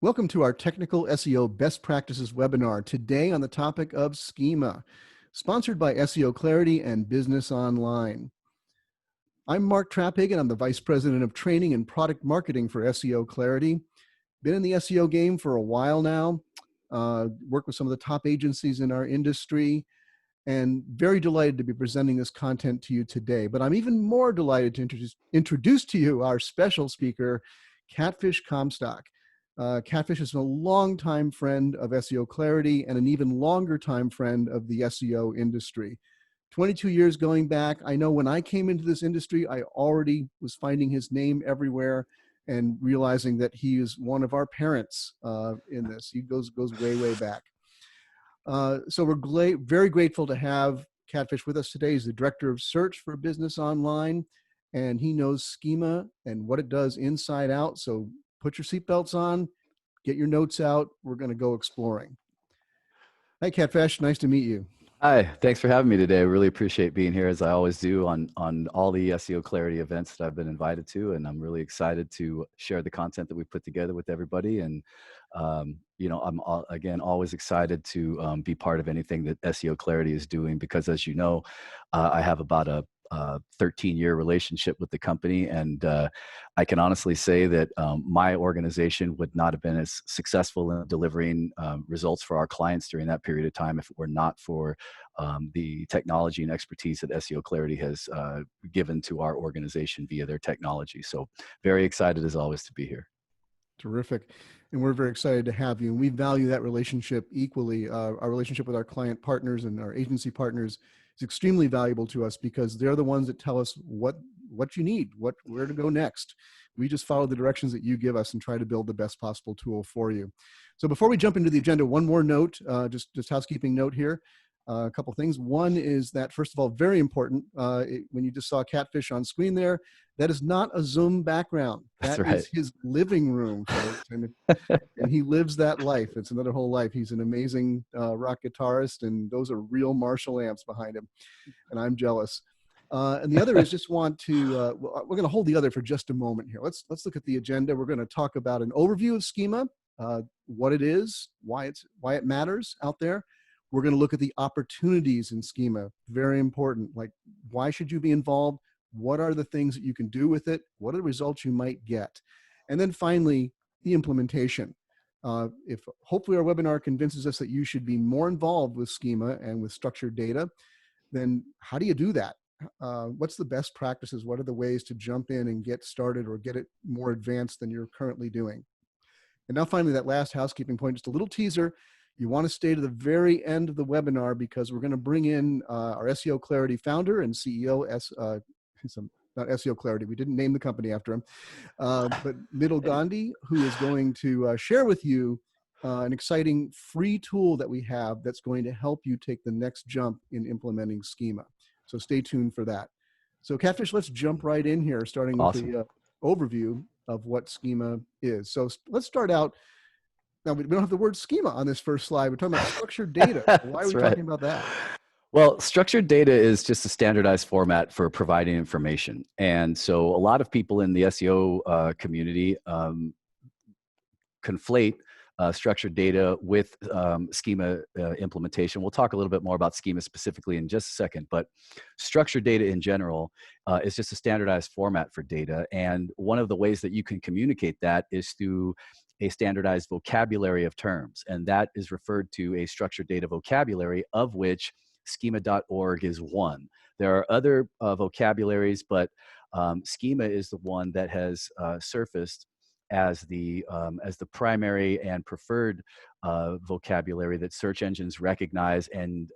Welcome to our Technical SEO Best Practices webinar, today on the topic of Schema, sponsored by seoClarity and Business Online. I'm Mark Traphagen. I'm the Vice President of Training and Product Marketing for seoClarity. Been in the SEO game for a while now, worked with some of the top agencies in our industry, and very delighted to be presenting this content to you today. But I'm even more delighted to introduce to you our special speaker, Catfish Comstock. Catfish is a longtime friend of seoClarity and an even longer time friend of the SEO industry. 22 years going back. I know when I came into this industry, I already was finding his name everywhere and realizing that he is one of our parents in this. He goes way, way back. So we're very grateful to have Catfish with us today. He's the Director of Search for Business Online, and he knows Schema and what it does inside out. So put your seatbelts on, get your notes out. We're going to go exploring. Hi, Catfish. Nice to meet you. Hi, thanks for having me today. I really appreciate being here, as I always do on all the seoClarity events that I've been invited to, and I'm really excited to share the content that we put together with everybody. And you know, I'm again always excited to be part of anything that seoClarity is doing, because as you know, I have about a 13-year relationship with the company, and I can honestly say that my organization would not have been as successful in delivering results for our clients during that period of time if it were not for the technology and expertise that seoClarity has given to our organization via their technology. So very excited as always to be here. Terrific. And we're very excited to have you. And we value that relationship equally. Our relationship with our client partners and our agency partners is extremely valuable to us, because they're the ones that tell us what you need, where to go next. We just follow the directions that you give us and try to build the best possible tool for you. So before we jump into the agenda, one more note, just housekeeping note here. A couple things. One is that, first of all, very important, when you just saw Catfish on screen there, that is not a Zoom background. That is his living room, folks. And he lives that life. It's another whole life. He's an amazing rock guitarist, and those are real Marshall amps behind him. And I'm jealous. And the other is just want to, we're going to hold the other for just a moment here. Let's look at the agenda. We're going to talk about an overview of Schema, what it is, why it matters out there. We're going to look at the opportunities in Schema, very important. Like, why should you be involved? What are the things that you can do with it? What are the results you might get? And then finally, the implementation. If hopefully our webinar convinces us that you should be more involved with Schema and with structured data, then how do you do that? What's the best practices? What are the ways to jump in and get started or get it more advanced than you're currently doing? And now finally, that last housekeeping point, just a little teaser. You want to stay to the very end of the webinar, because we're going to bring in our seoClarity founder and CEO, not seoClarity, we didn't name the company after him, but Midil Gandhi, who is going to share with you an exciting free tool that we have that's going to help you take the next jump in implementing Schema. So stay tuned for that. So Catfish, let's jump right in here, starting with the overview of what Schema is. So let's start out. Now, we don't have the word schema on this first slide. We're talking about structured data. Why are we talking about that? Well, structured data is just a standardized format for providing information. And so a lot of people in the SEO community conflate structured data with schema implementation. We'll talk a little bit more about schema specifically in just a second, but structured data in general is just a standardized format for data. And one of the ways that you can communicate that is through a standardized vocabulary of terms. And that is referred to a structured data vocabulary, of which schema.org is one. There are other vocabularies, but schema is the one that has surfaced as the primary and preferred vocabulary that search engines recognize and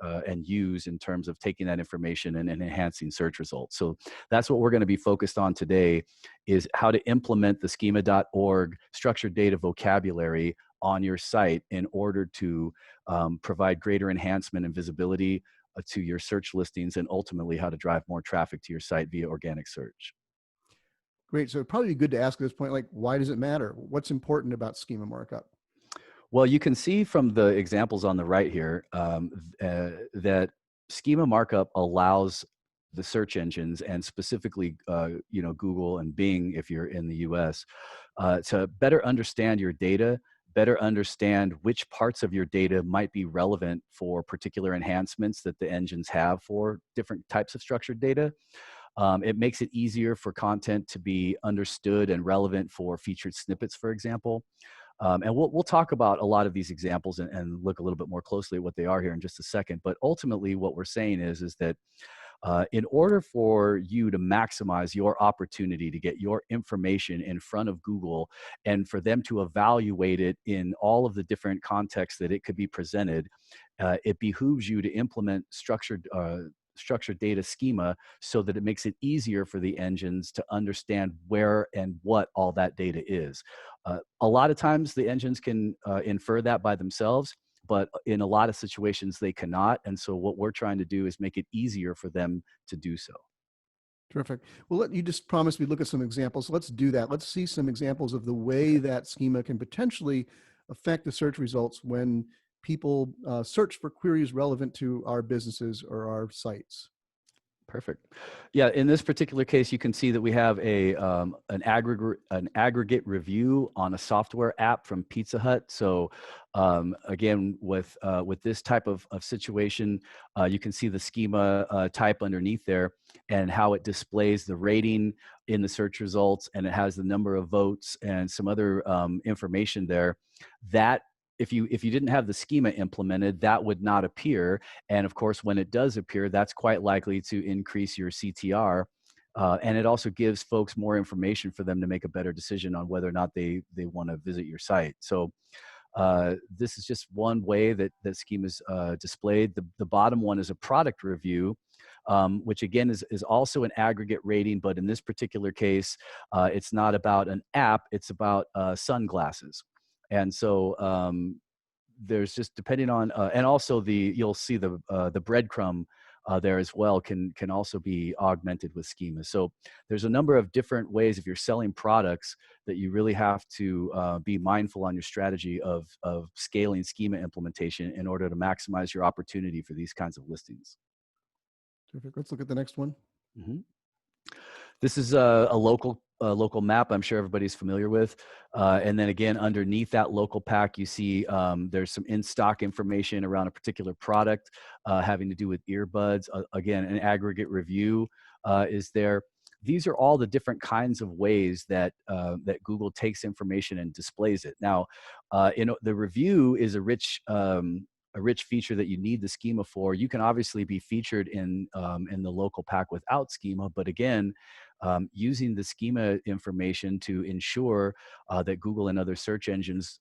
use in terms of taking that information and enhancing search results. So that's what we're going to be focused on today, is how to implement the schema.org structured data vocabulary on your site in order to provide greater enhancement and visibility to your search listings, and ultimately how to drive more traffic to your site via organic search. Great. So it'd probably be good to ask at this point, like, why does it matter? What's important about schema markup? Well, you can see from the examples on the right here that schema markup allows the search engines, and specifically, Google and Bing, if you're in the US, to better understand your data, better understand which parts of your data might be relevant for particular enhancements that the engines have for different types of structured data. It makes it easier for content to be understood and relevant for featured snippets, for example. And we'll talk about a lot of these examples and look a little bit more closely at what they are here in just a second. But ultimately, what we're saying is that in order for you to maximize your opportunity to get your information in front of Google and for them to evaluate it in all of the different contexts that it could be presented, it behooves you to implement structured data schema so that it makes it easier for the engines to understand where and what all that data is. A lot of times the engines can infer that by themselves, but in a lot of situations they cannot. And so what we're trying to do is make it easier for them to do so. Terrific. Well, you just promised we'd look at some examples. Let's do that. Let's see some examples of the way that schema can potentially affect the search results when people search for queries relevant to our businesses or our sites. Perfect. Yeah, in this particular case, you can see that we have an aggregate review on a software app from Pizza Hut. So again, with this type of situation, you can see the schema type underneath there and how it displays the rating in the search results, and it has the number of votes and some other information there. That if you didn't have the schema implemented, that would not appear. And of course, when it does appear, that's quite likely to increase your CTR. And it also gives folks more information for them to make a better decision on whether or not they want to visit your site. So this is just one way that schema is displayed. The bottom one is a product review, which again is also an aggregate rating, but in this particular case, it's not about an app, it's about sunglasses. And so there's just depending on, and also you'll see the breadcrumb there as well can also be augmented with schema. So there's a number of different ways if you're selling products that you really have to be mindful on your strategy of scaling schema implementation in order to maximize your opportunity for these kinds of listings. Terrific. Let's look at the next one. Mm-hmm. This is a local map I'm sure everybody's familiar with. And then again, underneath that local pack, you see there's some in-stock information around a particular product having to do with earbuds. Again, an aggregate review is there. These are all the different kinds of ways that that Google takes information and displays it. Now, the review is a rich feature that you need the schema for. You can obviously be featured in the local pack without schema, but again, using the schema information to ensure that Google and other search engines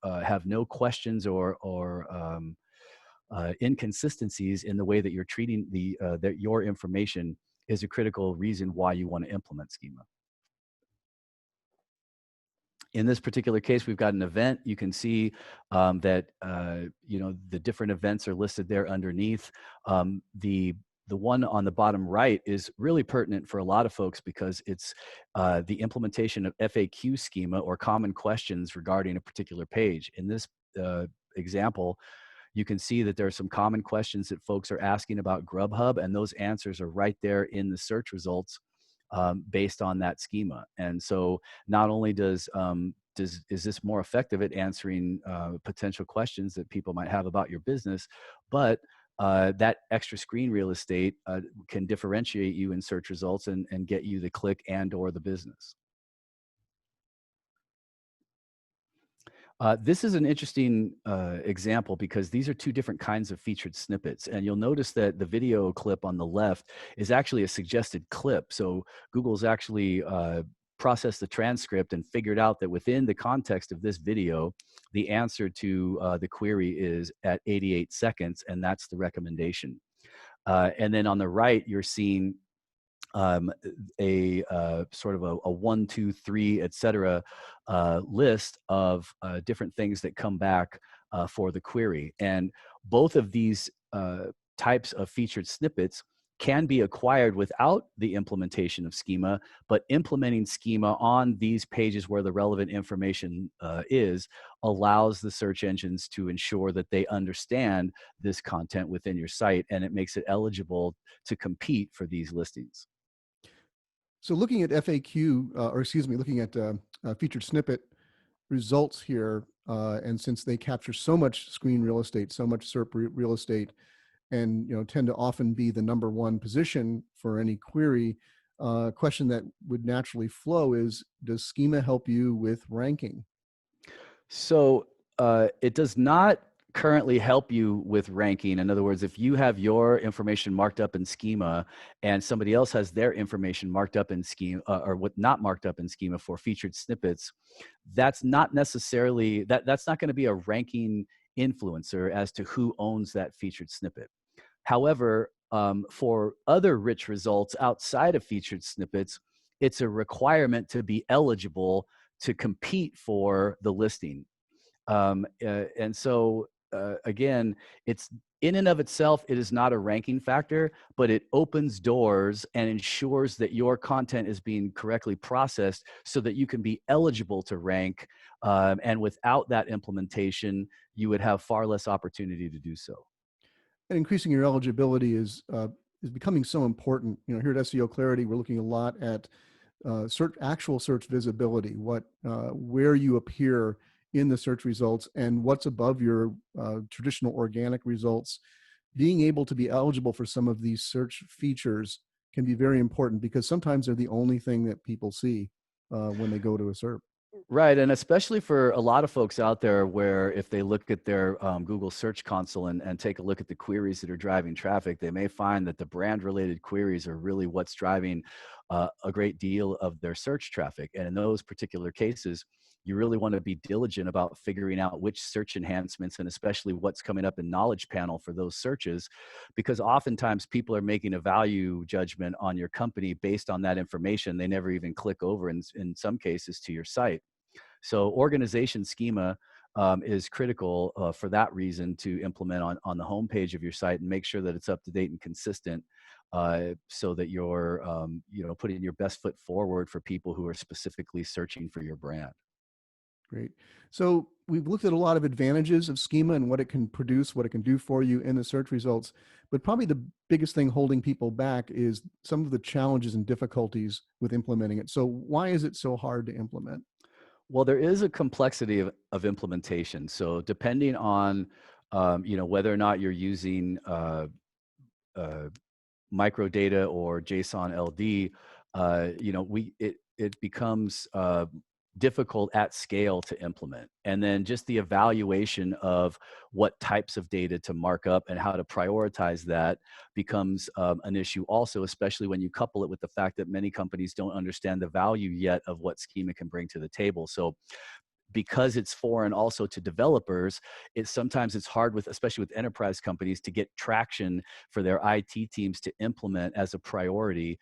have no questions or inconsistencies in the way that you're treating that your information is a critical reason why you want to implement schema. In this particular case, we've got an event. You can see that the different events are listed there underneath. The one on the bottom right is really pertinent for a lot of folks because it's the implementation of FAQ schema or common questions regarding a particular page. In this example, you can see that there are some common questions that folks are asking about Grubhub, and those answers are right there in the search results based on that schema. And so not only is this more effective at answering potential questions that people might have about your business, but that extra screen real estate can differentiate you in search results and get you the click and or the business. This is an interesting example because these are two different kinds of featured snippets. And you'll notice that the video clip on the left is actually a suggested clip. So Google's actually processed the transcript and figured out that within the context of this video, the answer to the query is at 88 seconds, and that's the recommendation. And then on the right, you're seeing a sort of a 1, 2, 3, etc. List of different things that come back for the query. And both of these types of featured snippets can be acquired without the implementation of schema, but implementing schema on these pages where the relevant information is allows the search engines to ensure that they understand this content within your site, and it makes it eligible to compete for these listings. So looking at FAQ, or excuse me, looking at featured snippet, results here, and since they capture so much screen real estate, so much SERP real estate, and tend to often be the number one position for any query, question that would naturally flow is, does Schema help you with ranking? So it does not currently help you with ranking. In other words, if you have your information marked up in Schema and somebody else has their information marked up in Schema, or what not marked up in Schema for featured snippets, that's not necessarily that's not going to be a ranking influencer as to who owns that featured snippet. However, for other rich results outside of featured snippets, it's a requirement to be eligible to compete for the listing. And so, again, it's in and of itself, it is not a ranking factor, but it opens doors and ensures that your content is being correctly processed so that you can be eligible to rank. And without that implementation, you would have far less opportunity to do so. And increasing your eligibility is becoming so important. Here at seoClarity, we're looking a lot at actual search visibility, where you appear in the search results and what's above your traditional organic results. Being able to be eligible for some of these search features can be very important because sometimes they're the only thing that people see when they go to a SERP. Right, and especially for a lot of folks out there where if they look at their Google Search Console and take a look at the queries that are driving traffic, they may find that the brand-related queries are really what's driving a great deal of their search traffic. And in those particular cases, you really want to be diligent about figuring out which search enhancements and especially what's coming up in knowledge panel for those searches, because oftentimes people are making a value judgment on your company based on that information. They never even click over in some cases to your site. So organization schema is critical for that reason to implement on the homepage of your site and make sure that it's up to date and consistent, so that you're putting your best foot forward for people who are specifically searching for your brand. Great. So we've looked at a lot of advantages of Schema and what it can produce, what it can do for you in the search results. But probably the biggest thing holding people back is some of the challenges and difficulties with implementing it. So why is it so hard to implement? Well, there is a complexity of implementation. So depending on whether or not you're using uh, microdata or JSON-LD, it becomes difficult at scale to implement. And then just the evaluation of what types of data to mark up and how to prioritize that becomes an issue also, especially when you couple it with the fact that many companies don't understand the value yet of what Schema can bring to the table. So because it's foreign also to developers, sometimes it's hard with, especially with enterprise companies, to get traction for their IT teams to implement as a priority,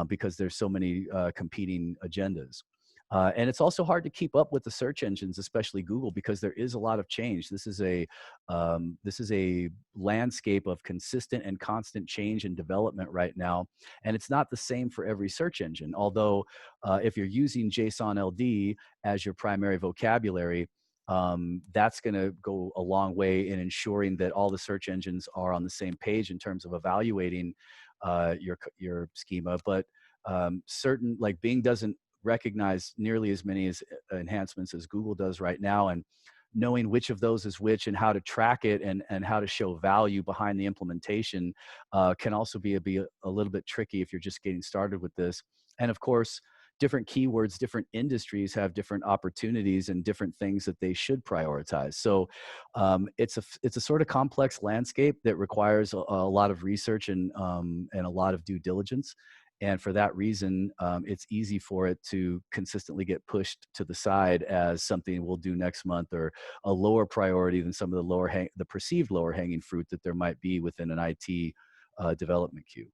because there's so many competing agendas. And it's also hard to keep up with the search engines, especially Google, because there is a lot of change. This is a landscape of consistent and constant change and development right now, and it's not the same for every search engine. Although, if you're using JSON-LD as your primary vocabulary, that's going to go a long way in ensuring that all the search engines are on the same page in terms of evaluating your schema. But certain, like Bing doesn't recognize nearly as many enhancements as Google does right now, and knowing which of those is which and how to track it and how to show value behind the implementation can also be a little bit tricky if you're just getting started with this. And of course, different keywords, different industries have different opportunities and different things that they should prioritize. So it's a sort of complex landscape that requires a lot of research and a lot of due diligence. And for that reason, it's easy for it to consistently get pushed to the side as something we'll do next month, or a lower priority than some of the perceived lower hanging fruit that there might be within an IT development queue.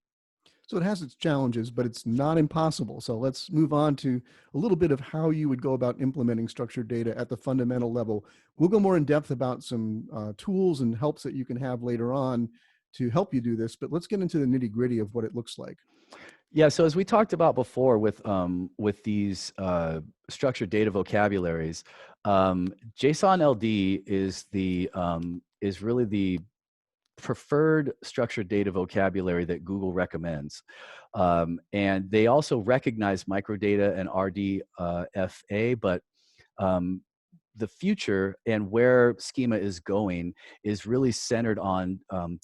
So it has its challenges, but it's not impossible. So let's move on to a little bit of how you would go about implementing structured data at the fundamental level. We'll go more in depth about some tools and helps that you can have later on to help you do this, but let's get into the nitty gritty of what it looks like. Yeah, so as we talked about before with these structured data vocabularies, JSON-LD is really the preferred structured data vocabulary that Google recommends. And they also recognize microdata and RDFA, but the future and where Schema is going is really centered on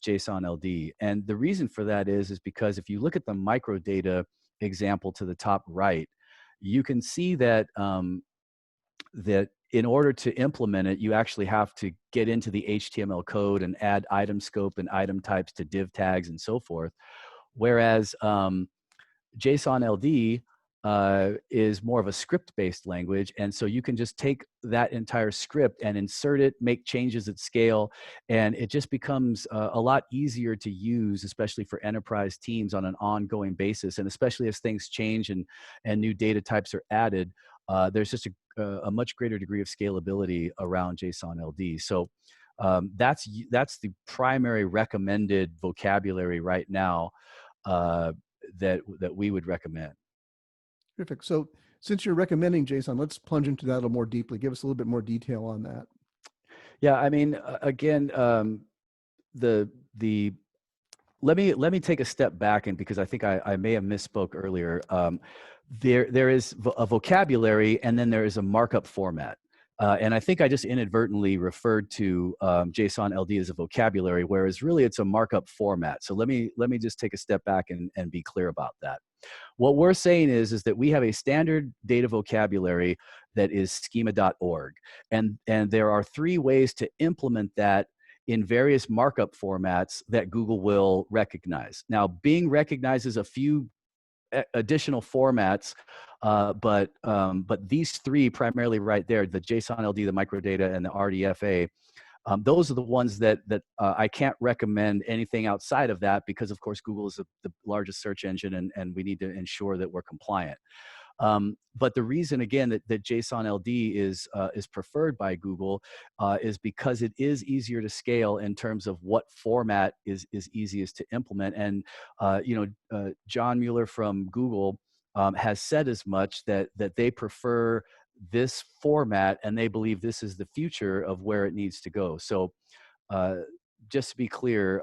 JSON-LD. And the reason for that is because if you look at the microdata example to the top right, you can see that that in order to implement it, you actually have to get into the HTML code and add item scope and item types to div tags and so forth. Whereas JSON-LD is more of a script-based language, and so you can just take that entire script and insert it, make changes at scale, and it just becomes a lot easier to use, especially for enterprise teams on an ongoing basis, and especially as things change and new data types are added. There's just a much greater degree of scalability around JSON-LD. So that's the primary recommended vocabulary right now that we would recommend. Terrific. So since you're recommending JSON, let's plunge into that a little more deeply. Give us a little bit more detail on that. Yeah, I mean, again, the let me take a step back, and because I think I may have misspoke earlier. There is a vocabulary, and then there is a markup format. And I think I just inadvertently referred to JSON-LD as a vocabulary, whereas really it's a markup format. So let me just take a step back and be clear about that. What we're saying is that we have a standard data vocabulary that is schema.org. And there are 3 ways to implement that in various markup formats that Google will recognize. Now, Bing recognizes a few additional formats, but these 3 primarily right there, the JSON-LD, the microdata, and the RDFA, those are the ones that I can't recommend anything outside of that, because of course Google is the largest search engine, and we need to ensure that we're compliant. But the reason, again, that JSON-LD is preferred by Google is because it is easier to scale in terms of what format is easiest to implement. And John Mueller from Google has said as much, that they prefer this format, and they believe this is the future of where it needs to go. So just to be clear,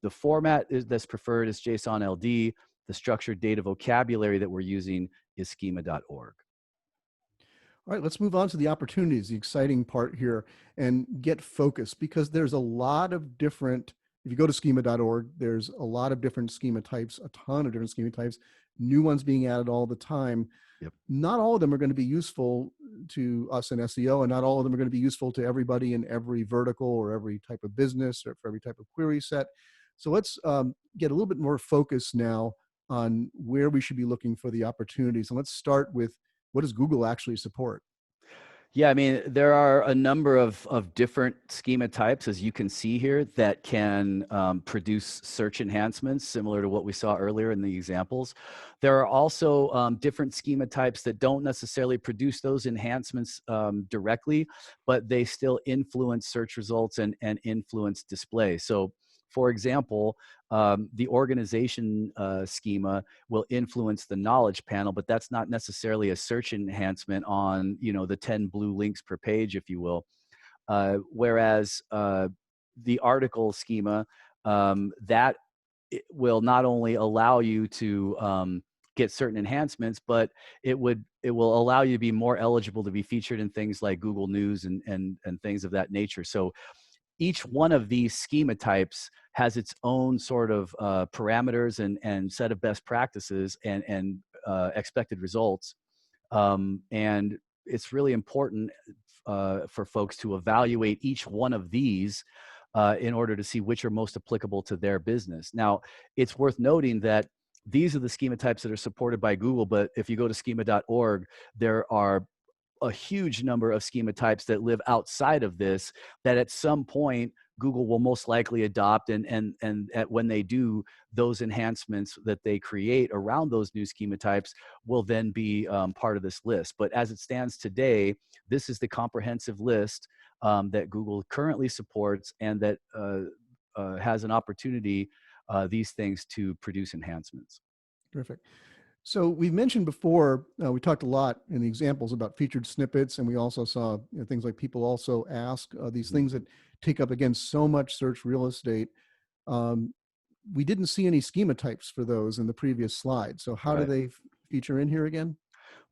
the format that's preferred is JSON-LD. The structured data vocabulary that we're using is schema.org. All right, let's move on to the opportunities, the exciting part here, and get focused, because there's a lot of different, if you go to schema.org, there's a lot of different schema types, a ton of different schema types, new ones being added all the time. Yep. Not all of them are going to be useful to us in SEO, and not all of them are going to be useful to everybody in every vertical or every type of business or for every type of query set. So let's get a little bit more focus now on where we should be looking for the opportunities. And let's start with, what does Google actually support? Yeah, I mean, there are a number of different schema types, as you can see here, that can produce search enhancements similar to what we saw earlier in the examples. There are also different schema types that don't necessarily produce those enhancements directly, but they still influence search results and influence display. So, for example, the organization schema will influence the knowledge panel, but that's not necessarily a search enhancement on, the 10 blue links per page, if you will. Whereas the article schema, that will not only allow you to get certain enhancements, but it will allow you to be more eligible to be featured in things like Google News and things of that nature. So each one of these schema types has its own sort of parameters and set of best practices and expected results. And it's really important for folks to evaluate each one of these in order to see which are most applicable to their business. Now, it's worth noting that these are the schema types that are supported by Google, but if you go to schema.org, there are a huge number of schema types that live outside of this, that at some point Google will most likely adopt, and when they do, those enhancements that they create around those new schema types will then be part of this list. But as it stands today, this is the comprehensive list that Google currently supports, and that has an opportunity, these things, to produce enhancements. Terrific. So we've mentioned before, we talked a lot in the examples about featured snippets, and we also saw things like people also ask, these things that take up, again, so much search real estate. We didn't see any schema types for those in the previous slide. So how do they feature in here again?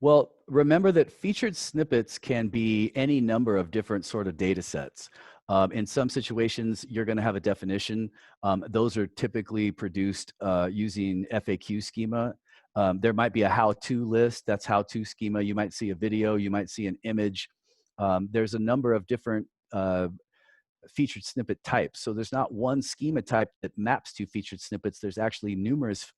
Well, remember that featured snippets can be any number of different sort of data sets. In some situations, you're going to have a definition. Those are typically produced using FAQ schema. There might be a how-to list. That's how-to schema. You might see a video. You might see an image. There's a number of different featured snippet types. So there's not one schema type that maps to featured snippets. There's actually numerous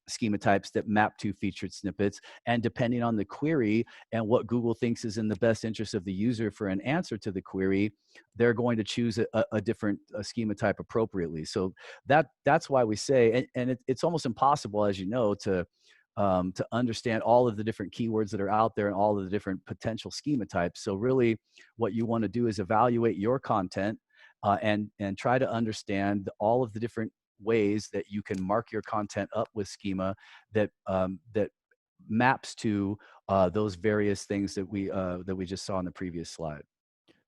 schema types that map to featured snippets. And depending on the query and what Google thinks is in the best interest of the user for an answer to the query, they're going to choose a different schema type appropriately. So that's why we say, and it's almost impossible, as you know, to understand all of the different keywords that are out there and all of the different potential schema types. So really what you want to do is evaluate your content and try to understand all of the different ways that you can mark your content up with schema that that maps to those various things that we just saw in the previous slide.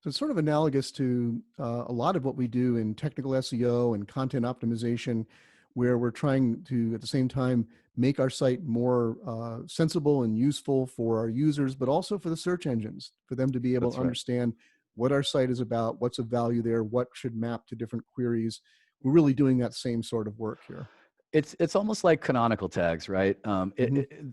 So it's sort of analogous to a lot of what we do in technical SEO and content optimization, where we're trying to, at the same time, make our site more sensible and useful for our users, but also for the search engines, for them to be able That's to right. understand what our site is about, what's of value there, what should map to different queries. We're really doing that same sort of work here. It's almost like canonical tags, right? Hmm.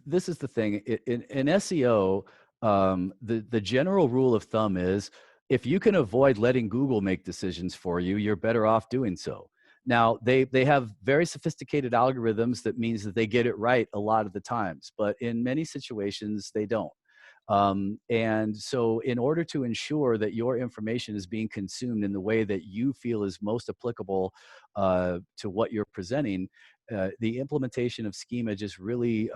This is the thing in SEO. The general rule of thumb is if you can avoid letting Google make decisions for you, you're better off doing so. Now they have very sophisticated algorithms that means that they get it right a lot of the times, but in many situations they don't. And so in order to ensure that your information is being consumed in the way that you feel is most applicable to what you're presenting, the implementation of schema just really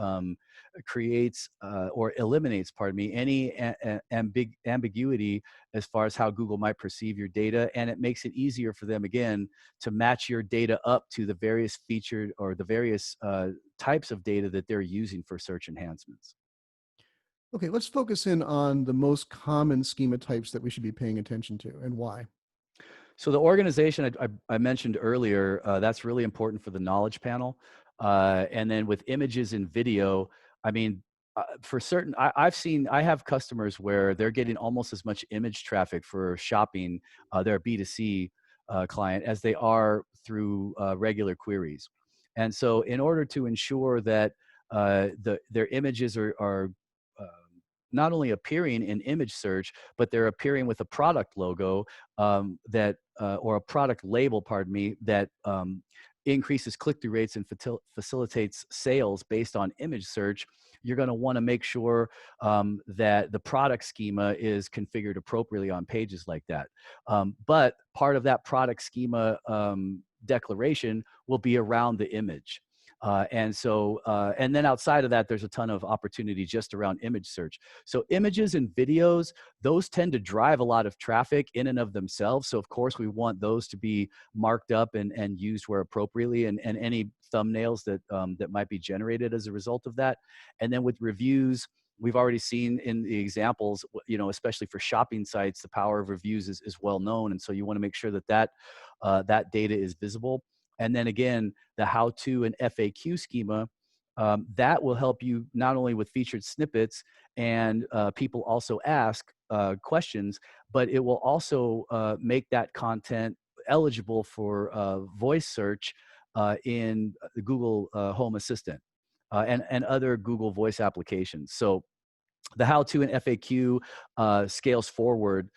creates or eliminates, pardon me, any ambiguity as far as how Google might perceive your data. And it makes it easier for them, again, to match your data up to the various featured or the various types of data that they're using for search enhancements. Okay, let's focus in on the most common schema types that we should be paying attention to and why. So the organization I mentioned earlier, that's really important for the knowledge panel. And then with images and video, I mean, for certain, I have customers where they're getting almost as much image traffic for shopping, their B2C client, as they are through regular queries. And so in order to ensure that their images are not only appearing in image search, but they're appearing with a product logo that or a product label, pardon me, that increases click-through rates and facilitates sales based on image search. You're going to want to make sure that the product schema is configured appropriately on pages like that. But part of that product schema declaration will be around the image. And then outside of that, there's a ton of opportunity just around image search. So images and videos, those tend to drive a lot of traffic in and of themselves. So of course we want those to be marked up and used where appropriately, and any thumbnails that might be generated as a result of that. And then with reviews, we've already seen in the examples, especially for shopping sites, the power of reviews is well known. And so you want to make sure that data is visible. And then again, the how-to and FAQ schema, that will help you not only with featured snippets and people also ask questions, but it will also make that content eligible for voice search in the Google Home Assistant and other Google Voice applications. So the how-to and FAQ scales forward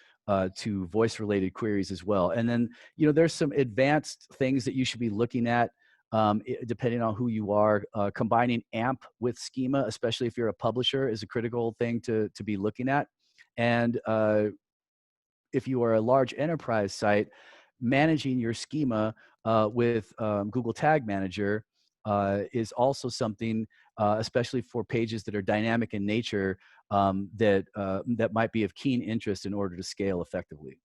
to voice-related queries as well. And then, there's some advanced things that you should be looking at depending on who you are. Combining AMP with schema, especially if you're a publisher, is a critical thing to be looking at. And if you are a large enterprise site, managing your schema with Google Tag Manager is also something, especially for pages that are dynamic in nature, that might be of keen interest in order to scale effectively.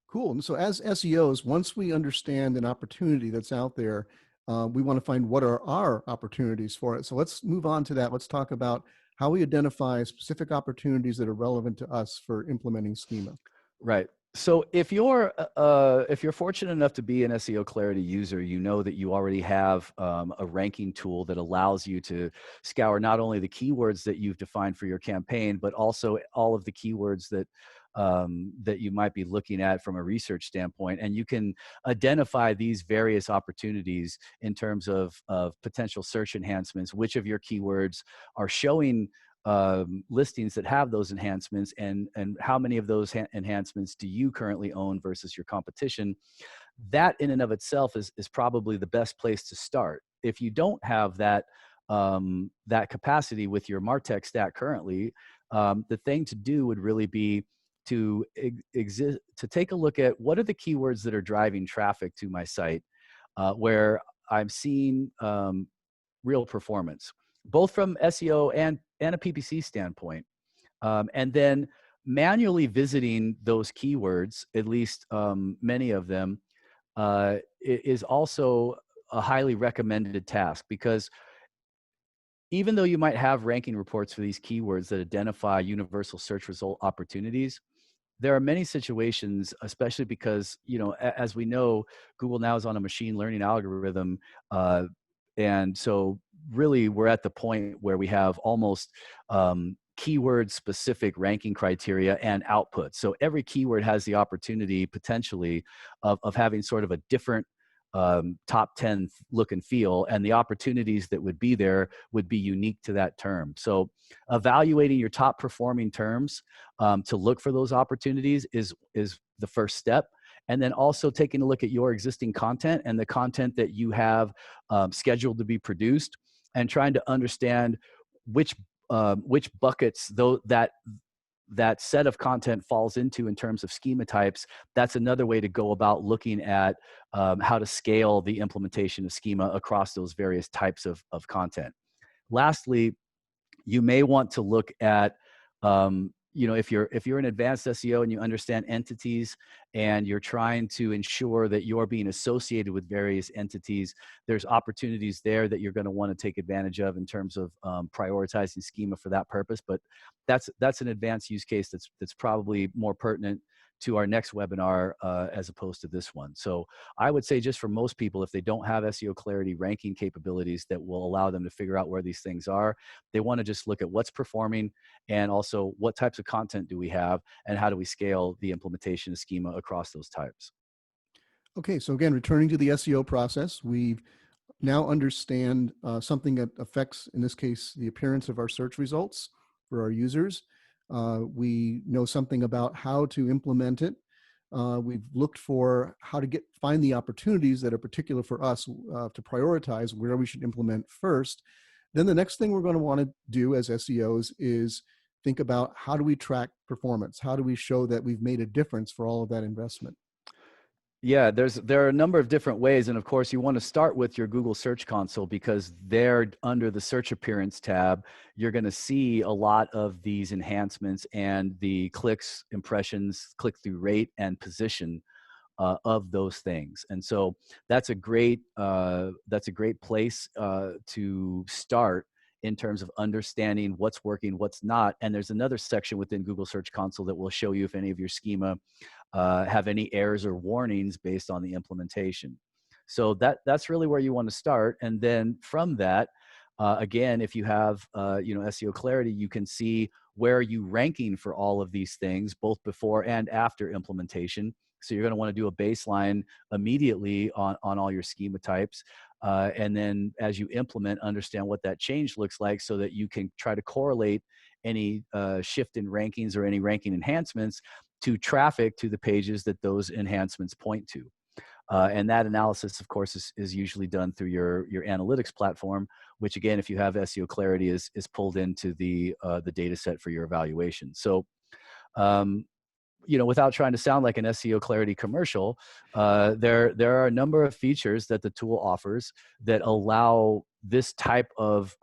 Cool. And so as SEOs, once we understand an opportunity that's out there, we want to find what are our opportunities for it. So let's move on to that. Let's talk about how we identify specific opportunities that are relevant to us for implementing schema. Right. So if you're fortunate enough to be an SEO Clarity user, you know that you already have a ranking tool that allows you to scour not only the keywords that you've defined for your campaign, but also all of the keywords that you might be looking at from a research standpoint, and you can identify these various opportunities in terms of potential search enhancements. Which of your keywords are showing listings that have those enhancements, and how many of those enhancements do you currently own versus your competition? That in and of itself is probably the best place to start. If you don't have that capacity with your martech stack currently, the thing to do would really be to take a look at what are the keywords that are driving traffic to my site, where I'm seeing real performance, both from SEO and a PPC standpoint. And then manually visiting those keywords, at least many of them, is also a highly recommended task, because even though you might have ranking reports for these keywords that identify universal search result opportunities, there are many situations, especially because, as we know, Google now is on a machine learning algorithm. And so really we're at the point where we have almost keyword specific ranking criteria and output. So every keyword has the opportunity potentially of having sort of a different top 10 look and feel, and the opportunities that would be there would be unique to that term. So evaluating your top performing terms to look for those opportunities is the first step. And then also taking a look at your existing content and the content that you have scheduled to be produced, and trying to understand which buckets though that set of content falls into in terms of schema types. That's another way to go about looking at how to scale the implementation of schema across those various types of content. Lastly, you may want to look at if you're an advanced SEO and you understand entities, and you're trying to ensure that you're being associated with various entities, there's opportunities there that you're going to want to take advantage of in terms of prioritizing schema for that purpose. But that's an advanced use case that's probably more pertinent to our next webinar as opposed to this one. So I would say, just for most people, if they don't have SEO Clarity ranking capabilities that will allow them to figure out where these things are, they want to just look at what's performing, and also what types of content do we have, and how do we scale the implementation of schema across those types. Okay, so again, returning to the SEO process, we now understand something that affects, in this case, the appearance of our search results for our users. We know something about how to implement it. We've looked for how to find the opportunities that are particular for us to prioritize where we should implement first. Then the next thing we're going to want to do as SEOs is think about, how do we track performance? How do we show that we've made a difference for all of that investment? Yeah, there are a number of different ways. And of course, you want to start with your Google Search Console, because there, under the Search Appearance tab, you're going to see a lot of these enhancements and the clicks, impressions, click-through rate, and position of those things. And so that's a great place to start in terms of understanding what's working, what's not. And there's another section within Google Search Console that will show you if any of your schema have any errors or warnings based on the implementation. So that's really where you want to start. And then from that, again, if you have SEO Clarity, you can see where are you ranking for all of these things, both before and after implementation. So you're going to want to do a baseline immediately on all your schema types. And then as you implement, understand what that change looks like, so that you can try to correlate any shift in rankings or any ranking enhancements to traffic to the pages that those enhancements point to. And that analysis, of course, is usually done through your analytics platform, which, again, if you have SEO Clarity, is pulled into the data set for your evaluation. So without trying to sound like an SEO Clarity commercial, there are a number of features that the tool offers that allow this type of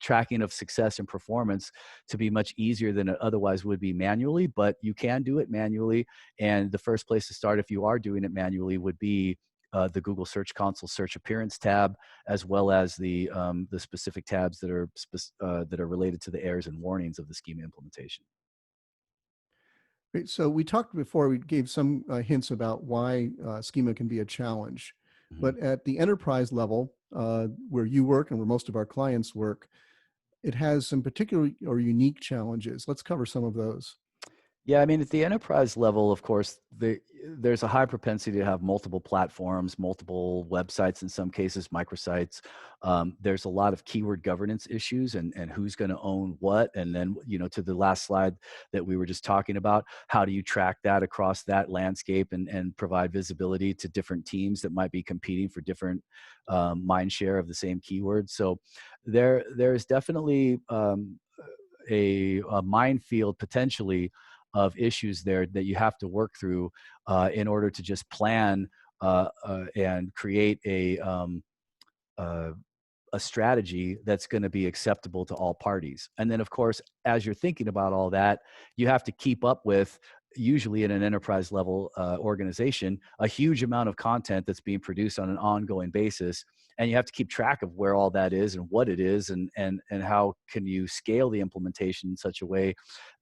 tracking of success and performance to be much easier than it otherwise would be manually. But you can do it manually, and the first place to start, if you are doing it manually, would be the Google Search Console Search Appearance tab, as well as the specific tabs that are related to the errors and warnings of the schema implementation. Great. So we talked before, we gave some hints about why schema can be a challenge. Mhm. But at the enterprise level, where you work and where most of our clients work, it has some particular or unique challenges. Let's cover some of those. Yeah, I mean, at the enterprise level, of course, there's a high propensity to have multiple platforms, multiple websites, in some cases, microsites. There's a lot of keyword governance issues and who's going to own what. And then, to the last slide that we were just talking about, how do you track that across that landscape and provide visibility to different teams that might be competing for different mind share of the same keywords? So there's definitely a minefield potentially of issues there that you have to work through in order to just plan and create uh, a strategy that's going to be acceptable to all parties. And then, of course, as you're thinking about all that, you have to keep up with, usually in an enterprise level organization, a huge amount of content that's being produced on an ongoing basis. And you have to keep track of where all that is and what it is, and how can you scale the implementation in such a way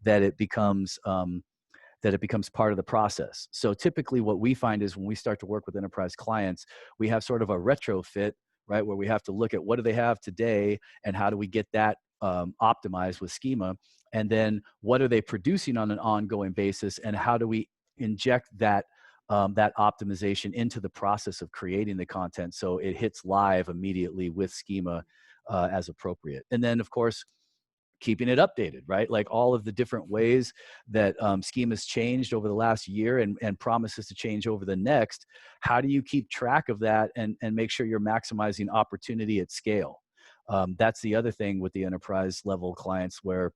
that it becomes part of the process. So typically what we find is when we start to work with enterprise clients, we have sort of a retrofit, right? Where we have to look at what do they have today and how do we get that optimized with schema? And then what are they producing on an ongoing basis and how do we inject that optimization into the process of creating the content so it hits live immediately with schema as appropriate. And then, of course, keeping it updated, right? Like all of the different ways that schema's changed over the last year and promises to change over the next. How do you keep track of that and make sure you're maximizing opportunity at scale? That's the other thing with the enterprise level clients where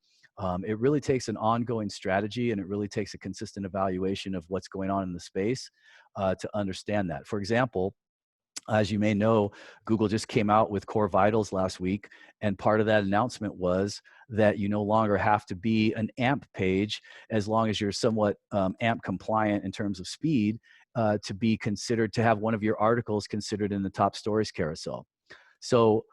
it really takes an ongoing strategy and it really takes a consistent evaluation of what's going on in the space to understand that. For example, as you may know, Google just came out with Core Vitals last week, and part of that announcement was that you no longer have to be an AMP page as long as you're somewhat AMP compliant in terms of speed to be considered to have one of your articles considered in the top stories carousel. So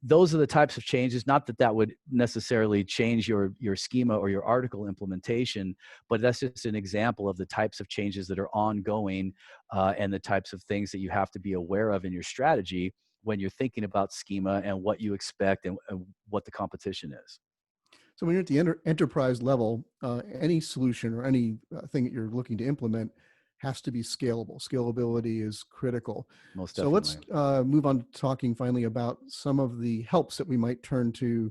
those are the types of changes, not that that would necessarily change your schema or your article implementation, but that's just an example of the types of changes that are ongoing and the types of things that you have to be aware of in your strategy when you're thinking about schema and what you expect and what the competition is. So when you're at the enterprise level, any solution or any thing that you're looking to implement has to be scalable. Scalability is critical. Most So let's definitely. move on to talking finally about some of the helps that we might turn to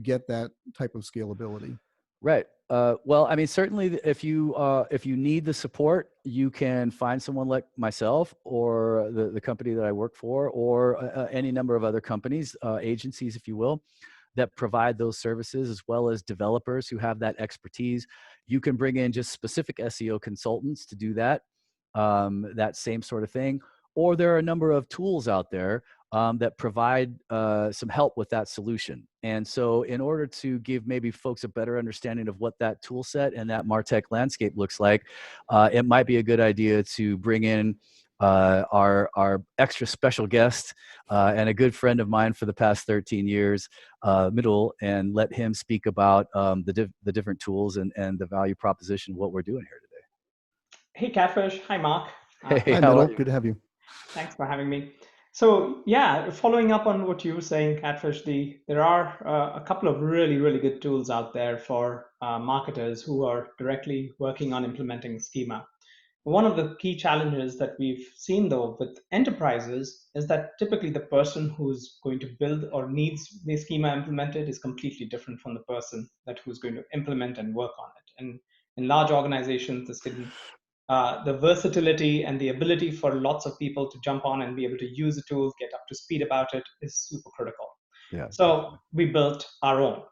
get that type of scalability. Right. Well, I mean, certainly, if you need the support, you can find someone like myself or the company that I work for, or any number of other companies, agencies, if you will, that provide those services, as well as developers who have that expertise. You can bring in just specific SEO consultants to do that same sort of thing. Or there are a number of tools out there that provide some help with that solution. And so in order to give maybe folks a better understanding of what that tool set and that MarTech landscape looks like, it might be a good idea to bring in our extra special guest and a good friend of mine for the past 13 years, Middle, and let him speak about the different tools and the value proposition of what we're doing here Hey, Catfish. Hi, Mark. today. Hey, Hi, how Middle. are you? Good to have you. Thanks for having me. So, yeah, following up on what you were saying, Catfish, there are a couple of really, really good tools out there for marketers who are directly working on implementing schema. One of the key challenges that we've seen, though, with enterprises is that typically the person who's going to build or needs the schema implemented is completely different from the person who's going to implement and work on it. And in large organizations, the versatility and the ability for lots of people to jump on and be able to use the tool, get up to speed about it is super critical. Yeah, So definitely. we built our own.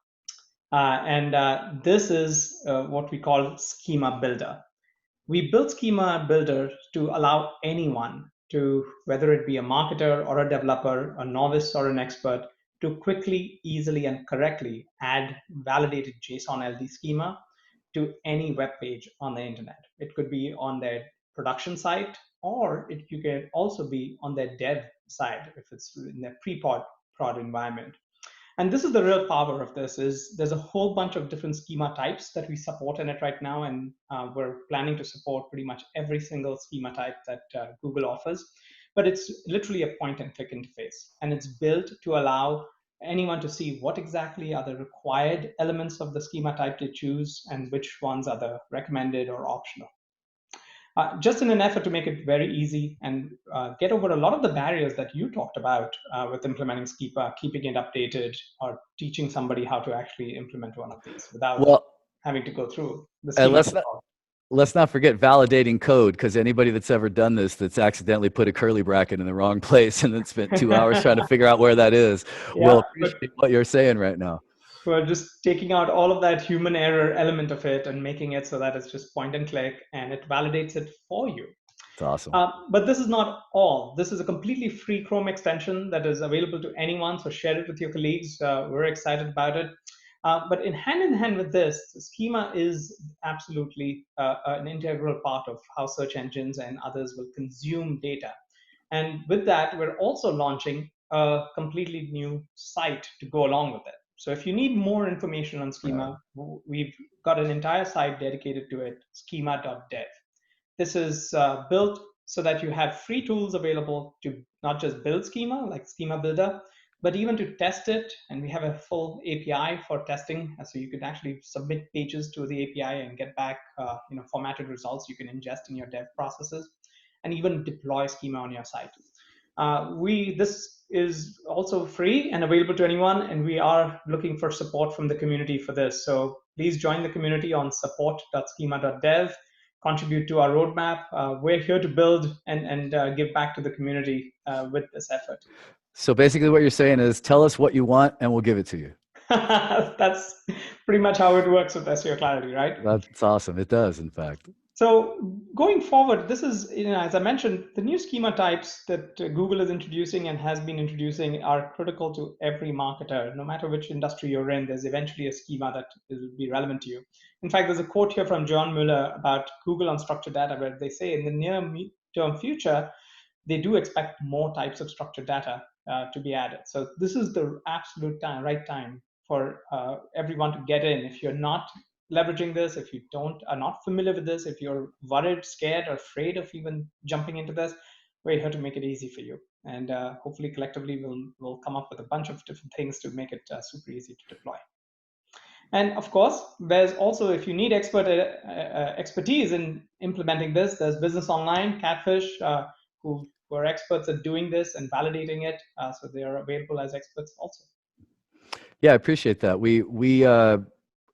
And this is what we call Schema Builder. We built Schema Builder to allow anyone to, whether it be a marketer or a developer, a novice or an expert, to quickly, easily, and correctly add validated JSON-LD schema to any web page on the internet. It could be on their production site, or you can also be on their dev side if it's in their pre-prod environment. And this is the real power of this, is there's a whole bunch of different schema types that we support in it right now. And we're planning to support pretty much every single schema type that Google offers. But it's literally a point and click interface. And it's built to allow anyone to see what exactly are the required elements of the schema type they choose and which ones are the recommended or optional. Just in an effort to make it very easy and get over a lot of the barriers that you talked about with implementing Schema, keeping it updated, or teaching somebody how to actually implement one of these without Well, having to go through the and schema. let's not forget validating code, because anybody that's ever done this that's accidentally put a curly bracket in the wrong place and then spent 2 hours trying to figure out where that is will appreciate what you're saying right now. We're just taking out all of that human error element of it and making it so that it's just point and click and it validates it for you. It's awesome. But this is not all. This is a completely free Chrome extension that is available to anyone. So share it with your colleagues. We're excited about it. But in hand with this, Schema is absolutely an integral part of how search engines and others will consume data. And with that, we're also launching a completely new site to go along with it. So if you need more information on Schema, we've got an entire site dedicated to it, schema.dev. This is built so that you have free tools available to not just build Schema, like Schema Builder, but even to test it. And we have a full API for testing. So you could actually submit pages to the API and get back formatted results you can ingest in your dev processes, and even deploy Schema on your site. This is also free and available to anyone, and we are looking for support from the community for this. So please join the community on support.schema.dev, contribute to our roadmap. We're here to build and give back to the community with this effort. So basically what you're saying is, tell us what you want and we'll give it to you. That's pretty much how it works with seoClarity, right? That's awesome. It does, in fact. So going forward, this is, as I mentioned, the new schema types that Google is introducing and has been introducing are critical to every marketer. No matter which industry you're in, there's eventually a schema that will be relevant to you. In fact, there's a quote here from John Mueller about Google unstructured data, where they say in the near-term future, they do expect more types of structured data to be added. So this is the absolute right time for everyone to get in. If you're not leveraging this, if you are not familiar with this, if you're worried, scared, or afraid of even jumping into this, we're here to make it easy for you. And hopefully collectively we'll come up with a bunch of different things to make it super easy to deploy. And of course, there's also, if you need expertise in implementing this, there's BusinessOnline, Catfish, who are experts at doing this and validating it. So they are available as experts also. Yeah, I appreciate that. We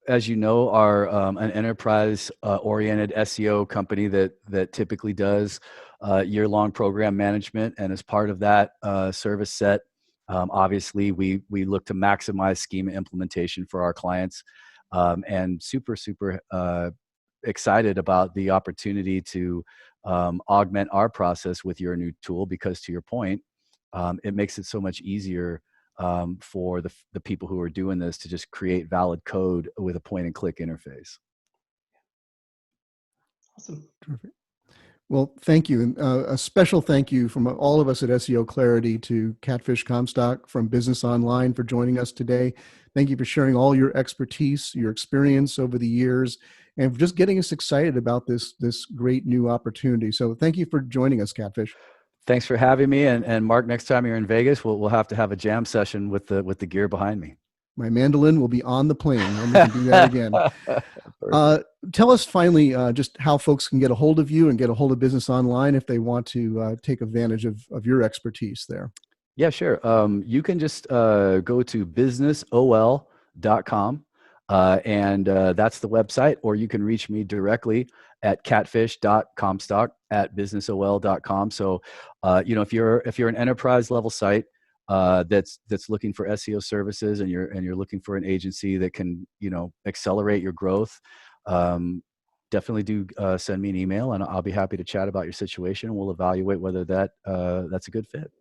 as you know, are an enterprise-oriented SEO company that typically does year-long program management, and as part of that service set, obviously we look to maximize schema implementation for our clients, and super excited about the opportunity to augment our process with your new tool, because to your point, it makes it so much easier for the people who are doing this to just create valid code with a point and click interface. Awesome. Terrific. Well, thank you. And a special thank you from all of us at seoClarity to Catfish Comstock from BusinessOnline for joining us today. Thank you for sharing all your expertise, your experience over the years, and for just getting us excited about this great new opportunity. So thank you for joining us, Catfish. Thanks for having me. And Mark, next time you're in Vegas, we'll have to have a jam session with the gear behind me. My mandolin will be on the plane, and we can do that again. Tell us finally just how folks can get a hold of you and get a hold of BusinessOnline if they want to take advantage of your expertise there. Yeah, sure. You can just go to businessol.com, and that's the website, or you can reach me directly at catfish.comstock@businessol.com. So, if you're an enterprise level site that's looking for SEO services, and you're looking for an agency that can accelerate your growth, definitely do send me an email, and I'll be happy to chat about your situation, and we'll evaluate whether that's a good fit.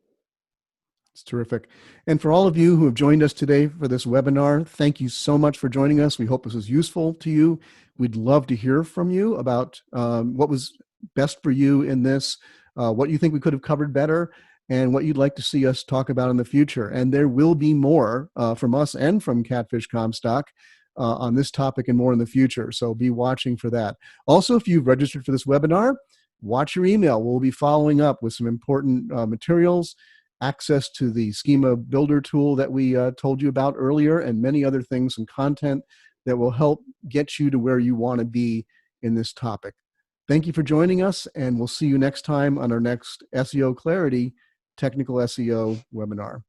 It's terrific. And for all of you who have joined us today for this webinar, thank you so much for joining us. We hope this was useful to you. We'd love to hear from you about what was best for you in this, what you think we could have covered better. and what you'd like to see us talk about in the future. And there will be more from us and from Catfish Comstock on this topic and more in the future. So be watching for that. Also, if you've registered for this webinar, watch your email. We'll be following up with some important materials, access to the Schema Builder tool that we told you about earlier, and many other things and content that will help get you to where you want to be in this topic. Thank you for joining us, and we'll see you next time on our next SEO Clarity Technical SEO webinar.